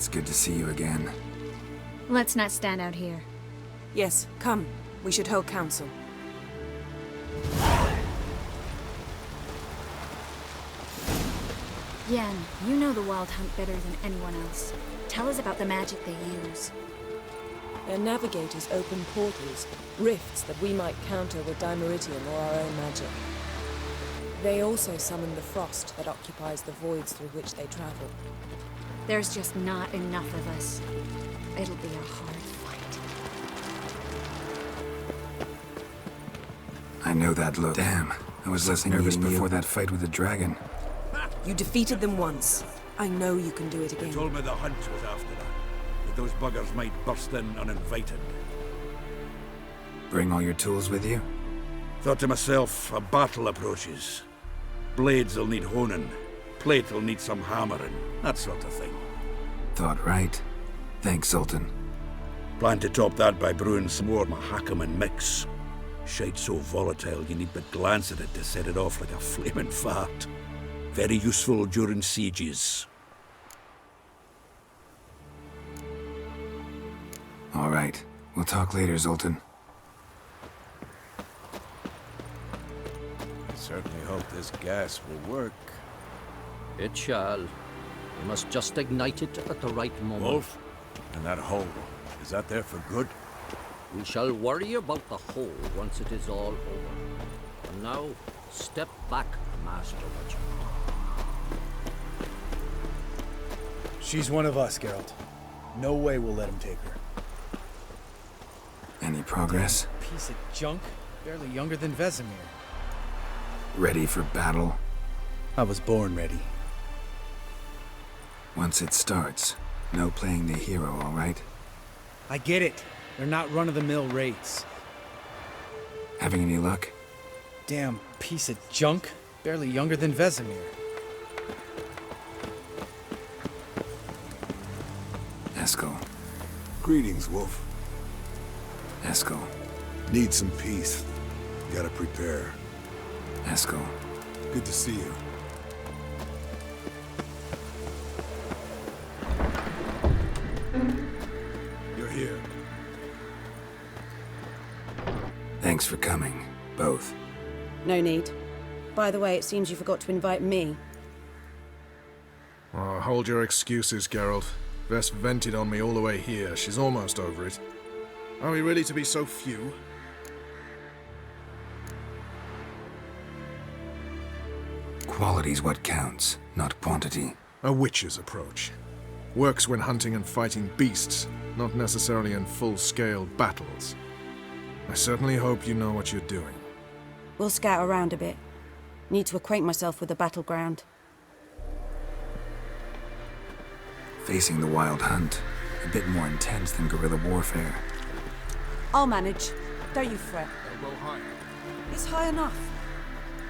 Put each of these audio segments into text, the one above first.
It's good to see you again. Let's not stand out here. Yes, come. We should hold council. Yen, you know the Wild Hunt better than anyone else. Tell us about the magic they use. Their navigators open portals, rifts that we might counter with Dimeridium or our own magic. They also summon the frost that occupies the voids through which they travel. There's just not enough of us. It'll be a hard fight. I know that look. Damn, I was less nervous before that fight with the dragon. You defeated them once. I know you can do it They again. told me the hunt was after that. That those buggers might burst in uninvited. Bring all your tools with you? Thought to myself, a battle approaches. Blades will need honing. Plate will need some hammering. That sort of thing. Thought right. Thanks, Sultan. Plan to top that by brewing some more Mahakaman mix. Shite so volatile you need but glance at it to set it off like a flaming fart. Very useful during sieges. All right. We'll talk later, Zoltan. I certainly hope this gas will work. It shall. You must just ignite it at the right moment. Wolf? And that hole, is that there for good? We shall worry about the hole once it is all over. And now, step back, Master Witcher. She's one of us, Geralt. No way we'll let him take her. Any progress? Piece of junk, barely younger than Vesemir. Ready for battle? I was born ready. Once it starts, no playing the hero, all right? I get it. They're not run-of-the-mill raids. Having any luck? Damn piece of junk, barely younger than Vesemir. Eskel. Greetings, Wolf. Eskel. Need some peace. Gotta prepare. Eskel. Good to see you. You're here. Thanks for coming, both. No need. By the way, it seems you forgot to invite me. Oh, hold your excuses, Geralt. Vess vented on me all the way here. She's almost over it. Are we really to be so few? Quality's what counts, not quantity. A witch's approach. Works when hunting and fighting beasts, not necessarily in full-scale battles. I certainly hope you know what you're doing. We'll scout around a bit. Need to acquaint myself with the battleground. Facing the Wild Hunt, a bit more intense than guerrilla warfare. I'll manage. Don't you fret. Elbow high. It's high enough.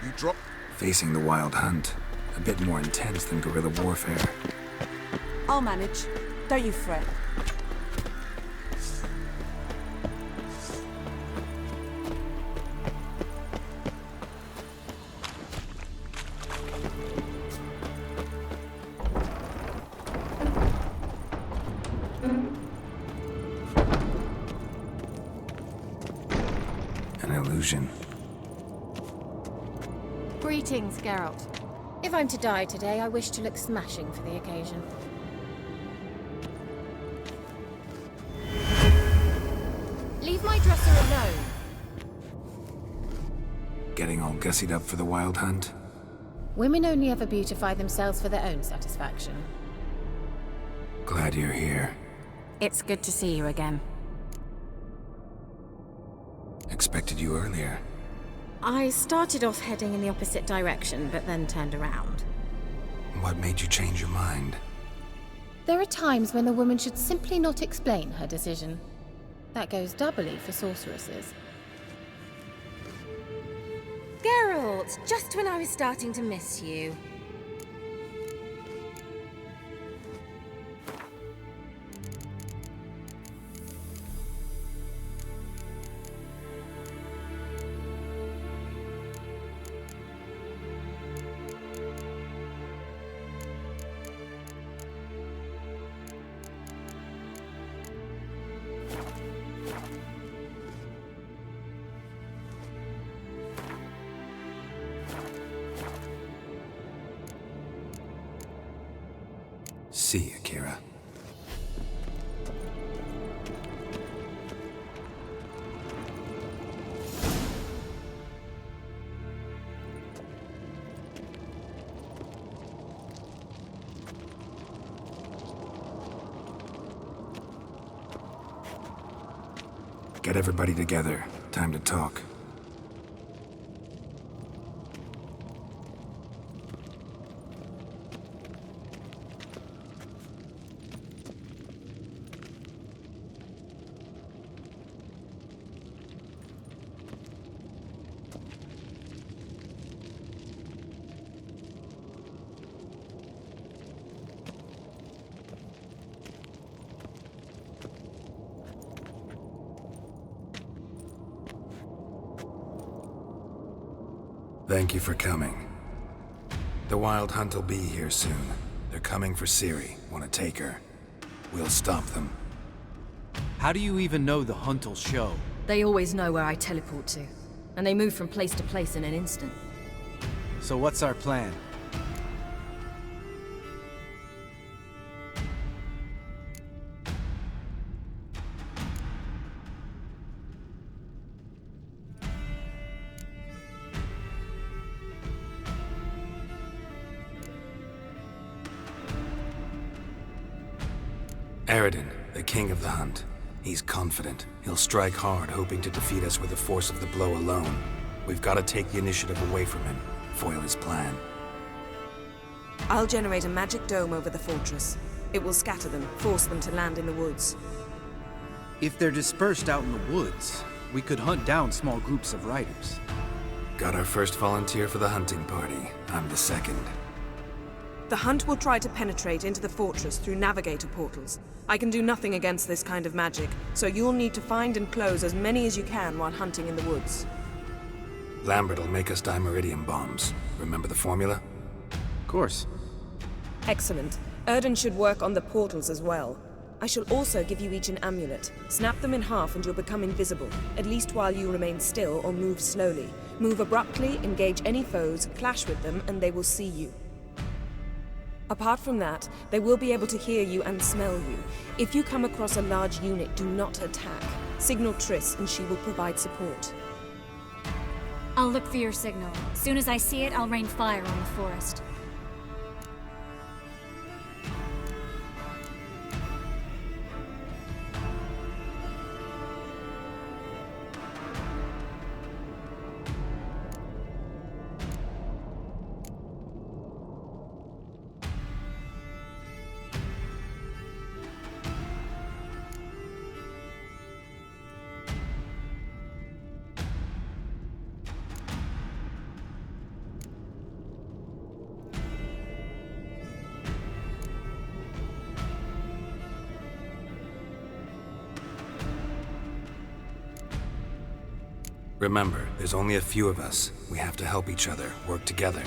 You drop. Facing the Wild Hunt, a bit more intense than guerrilla warfare. I'll manage. Don't you fret. An illusion. Greetings, Geralt. If I'm to die today, I wish to look smashing for the occasion. Leave my dresser alone. Getting all gussied up for the Wild Hunt? Women only ever beautify themselves for their own satisfaction. Glad you're here. It's good to see you again. Expected you earlier. I started off heading in the opposite direction, but then turned around. What made you change your mind? There are times when a woman should simply not explain her decision. That goes doubly for sorceresses. Geralt, just when I was starting to miss you. see you, Kira. Get everybody together. Time to talk. Thank you for coming. The Wild Hunt will be here soon. They're coming for Ciri. Want to take her? We'll stop them. How do you even know the Hunt will show? They always know where I teleport to. And they move from place to place in an instant. So what's our plan? Eredin, the king of the hunt. He's confident. He'll strike hard, hoping to defeat us with the force of the blow alone. We've got to take the initiative away from him, foil his plan. I'll generate a magic dome over the fortress. It will scatter them, force them to land in the woods. If they're dispersed out in the woods, we could hunt down small groups of riders. Got our first volunteer for the hunting party. I'm the second. The hunt will try to penetrate into the fortress through navigator portals. I can do nothing against this kind of magic, so you'll need to find and close as many as you can while hunting in the woods. Lambert'll make us dimeridium bombs. Remember the formula? Of course. Excellent. Eredin should work on the portals as well. I shall also give you each an amulet. Snap them in half and you'll become invisible, at least while you remain still or move slowly. Move abruptly, engage any foes, clash with them, and they will see you. Apart from that, they will be able to hear you and smell you. If you come across a large unit, do not attack. Signal Triss and she will provide support. I'll look for your signal. As soon as I see it, I'll rain fire on the forest. Remember, there's only a few of us. We have to help each other, work together.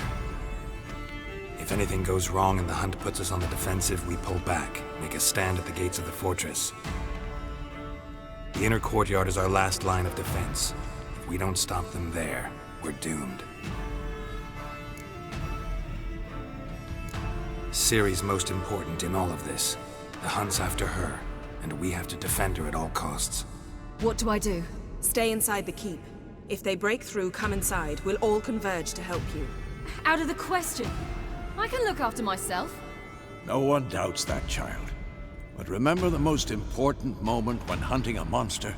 If anything goes wrong and the hunt puts us on the defensive, we pull back, make a stand at the gates of the fortress. The inner courtyard is our last line of defense. If we don't stop them there, we're doomed. Ciri's most important in all of this. The hunt's after her, and we have to defend her at all costs. What do I do? Stay inside the keep. If they break through, come inside. We'll all converge to help you. Out of the question. I can look after myself. No one doubts that, child. But remember the most important moment when hunting a monster?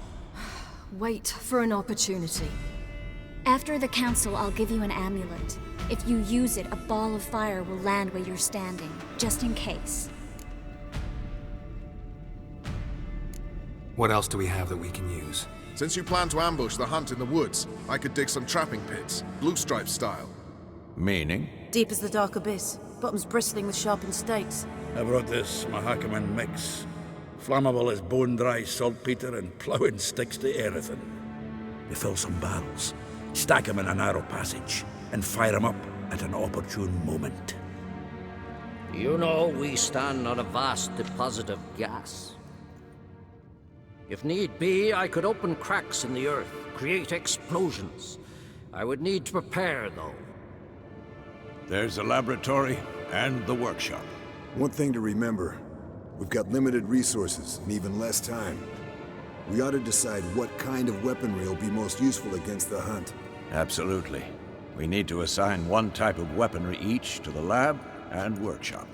Wait for an opportunity. After the council, I'll give you an amulet. If you use it, a ball of fire will land where you're standing, just in case. What else do we have that we can use? Since you plan to ambush the hunt in the woods, I could dig some trapping pits, blue stripe style. Meaning? Deep as the dark abyss, bottoms bristling with sharpened stakes. I brought this Mahakaman mix. Flammable as bone-dry saltpeter and ploughing sticks to Eredin. You fill some barrels, stack them in a narrow passage, and fire them up at an opportune moment. You know, we stand on a vast deposit of gas. If need be, I could open cracks in the earth, create explosions. I would need to prepare, though. There's a laboratory and the workshop. One thing to remember, We've got limited resources and even less time. We ought to decide what kind of weaponry will be most useful against the hunt. Absolutely. We need to assign one type of weaponry each to the lab and workshop.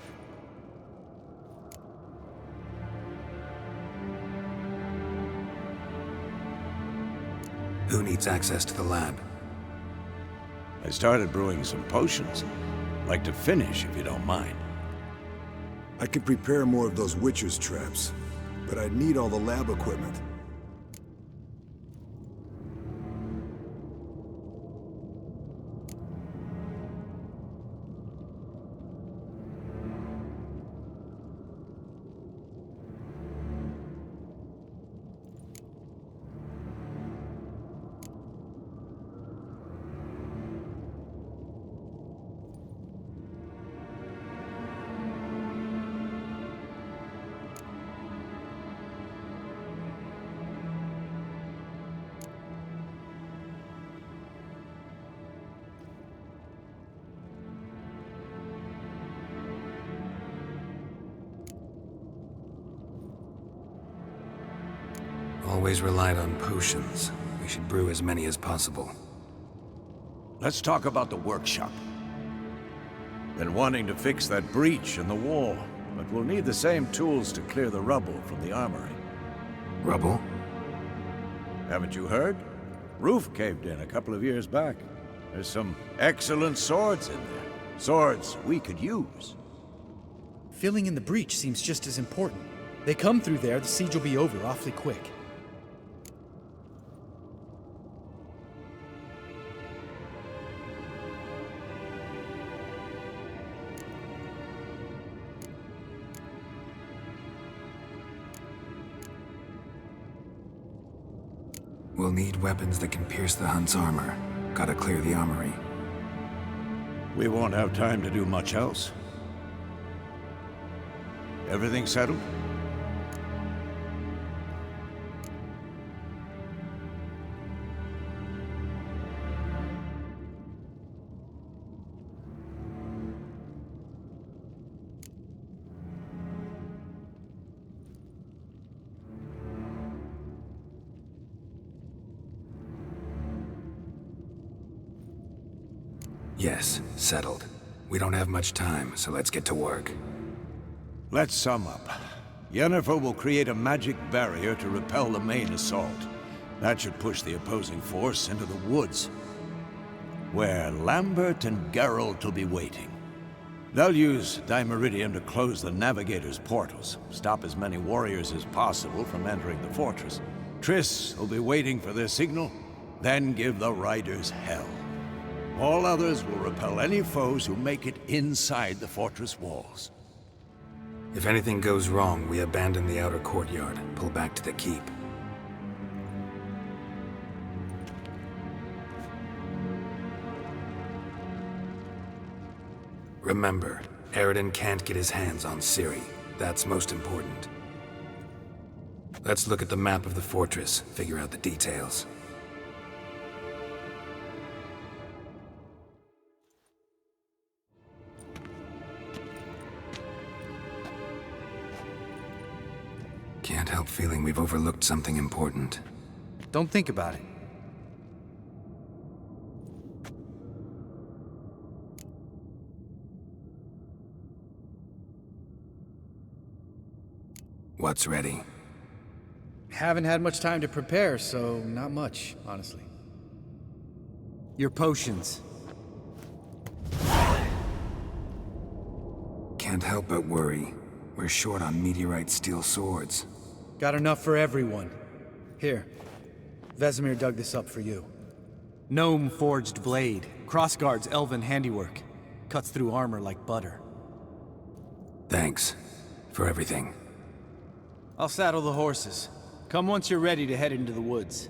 Who needs access to the lab? I started brewing some potions. Like to finish, if you don't mind. I could prepare more of those Witcher's traps, but I'd need all the lab equipment. Always relied on potions. We should brew as many as possible. Let's talk about the workshop. Been wanting to fix that breach in the wall, but we'll need the same tools to clear the rubble from the armory. Rubble? Haven't you heard? Roof caved in a couple of years back. There's some excellent swords in there. Swords we could use. Filling in the breach seems just as important. They come through there, the siege will be over awfully quick. We'll need weapons that can pierce the Hunt's armor. Gotta clear the armory. We won't have time to do much else. Everything settled? Yes, settled. We don't have much time, so let's get to work. Let's sum up. Yennefer will create a magic barrier to repel the main assault. That should push the opposing force into the woods, where Lambert and Geralt will be waiting. They'll use Dimeridium to close the Navigator's portals, stop as many warriors as possible from entering the fortress. Triss will be waiting for their signal, then give the riders hell. All others will repel any foes who make it inside the fortress walls. If anything goes wrong, we abandon the outer courtyard, pull back to the keep. Remember, Eredin can't get his hands on Ciri. That's most important. Let's look at the map of the fortress, figure out the details. Can't help feeling we've overlooked something important. Don't think about it. What's ready? Haven't had much time to prepare, so not much, honestly. Your potions. Can't help but worry. We're short on meteorite steel swords. Got enough for everyone. Here, Vesemir dug this up for you. Gnome forged blade. Crossguard's elven handiwork. Cuts through armor like butter. Thanks for everything. I'll saddle the horses. Come once you're ready to head into the woods.